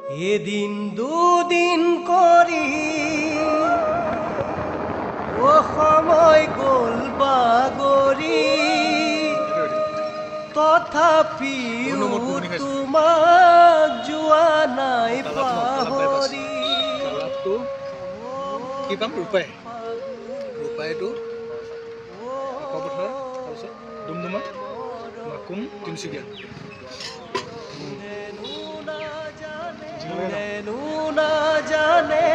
এদিন দুদিন কৰি ও সময় গল বাগৰি তথাপিও তোমাক যোৱা নাই পাহৰি কি পাম ৰূপাই ৰূপাইটো পথাৰ তাৰপিছত ডুমডুমা মাকুম তিনিচুকীয়া না জানে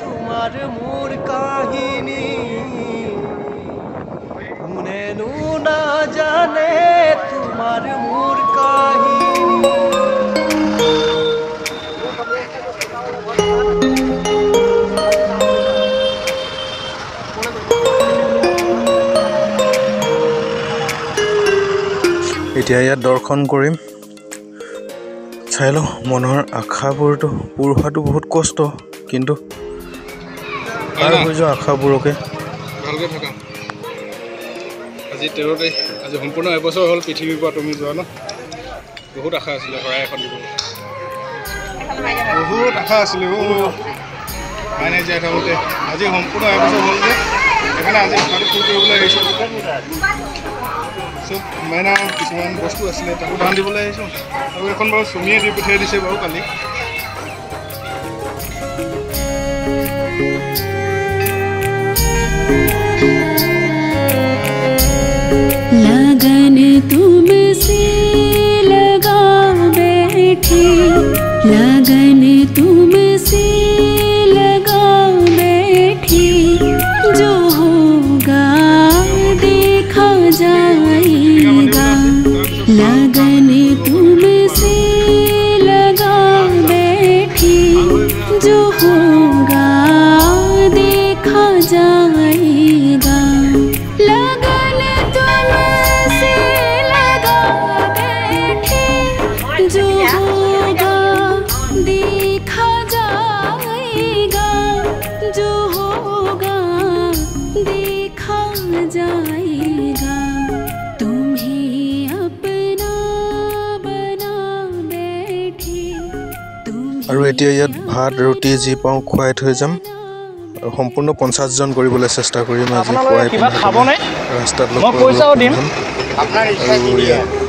তোমাৰ মোৰ কাহিনী শুনেনো না জানে তোমাৰ মোৰ কাহিনী এতিয়া ইয়াত দৰ্শন কৰিম চাই লওঁ মনৰ আশাবোৰতো পূৰ হোৱাটো বহুত কষ্ট কিন্তু পাৰ হৈ যোৱা আশাবোৰকে ভালকৈ থাকা আজি 13 তাৰিখ আজি সম্পূৰ্ণ এবছৰ হ'ল পৃথিৱীৰ পৰা তুমি যোৱা ন বহুত আশা আছিলে শৰাই এখন দিব বহুত আশা আছিলে মানে জীয়াই থাকোঁতে আজি সম্পূৰ্ণ এবছৰ হ'ল যে সেইকাৰণে আজি আশাটো পূৰ কৰিবলৈ আহিছোঁ চব মাইনা কিছুমান বস্তু আছিলে তাকো দান দিবলৈ আহিছোঁ আৰু এখন বাৰু চুমিয়ে দি পঠিয়াই দিছে বাৰু কালি लगन तुमसे लगा बैठे लगन तुमसे लगा बैठे जो होगा देखा जाएगा लगन तुमसे लगा बैठे जो होगा देखा जाएगा लगन तुमसे लगा बैठे जो होगा देखा जाएगा जो होगा देखा जाएगा तुम्हें अपना बना बैठे আৰু এতিয়া ইয়াত ভাত ৰুটি যি পাওঁ খুৱাই থৈ যাম আৰু সম্পূৰ্ণ 50 জন কৰিবলৈ চেষ্টা কৰিম আজি খুৱাই ৰাস্তাত লগ মই পইচাও দিম আপোনাৰ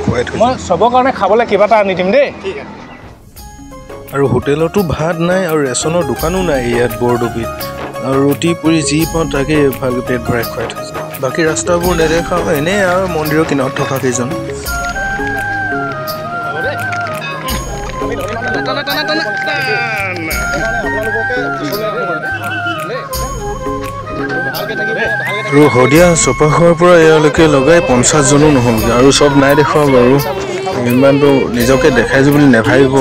খুৱাই থৈ মই সবৰ কাৰণে খাবলৈ কিবা এটা আনি দিম দেই ঠিক আছে আৰু হোটেলতো ভাত নাই আৰু ৰেচনৰ দোকানো নাই ইয়াত বৰডুবিত আৰু ৰুটি পুৰি যি পাওঁ তাকে ভালকৈ পেট ভৰাই খুৱাই থৈ যাম বাকী ৰাস্তাবোৰ নেদেখাওঁ এনেই আৰু মন্দিৰৰ কিনাৰত থকা কেইজন আৰু শদিয়া চপাখোৱাৰ পৰা ইয়ালৈকে লগাই 50 জনো নহ'লগৈ আৰু চব নাই দেখুৱা বাৰু ইমানটো নিজকে দেখাইছো বুলি নেভাবিব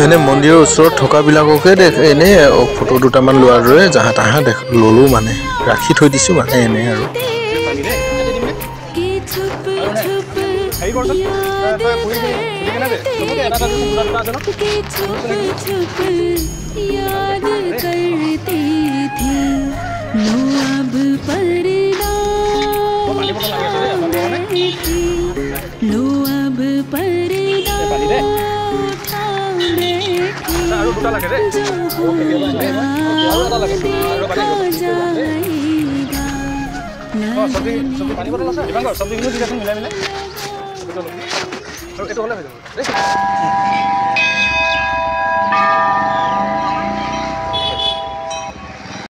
এনে মন্দিৰৰ ওচৰত থকাবিলাককে এনেই ফটো দুটামান লোৱাৰ দৰে যাহা তাহা ল'লোঁ মানে ৰাখি থৈ দিছোঁ মানে এনেই আৰু याद करते थे लो अब पर्दा लो अब पर्दा उठा बैठे जो होगा देखा जाएगा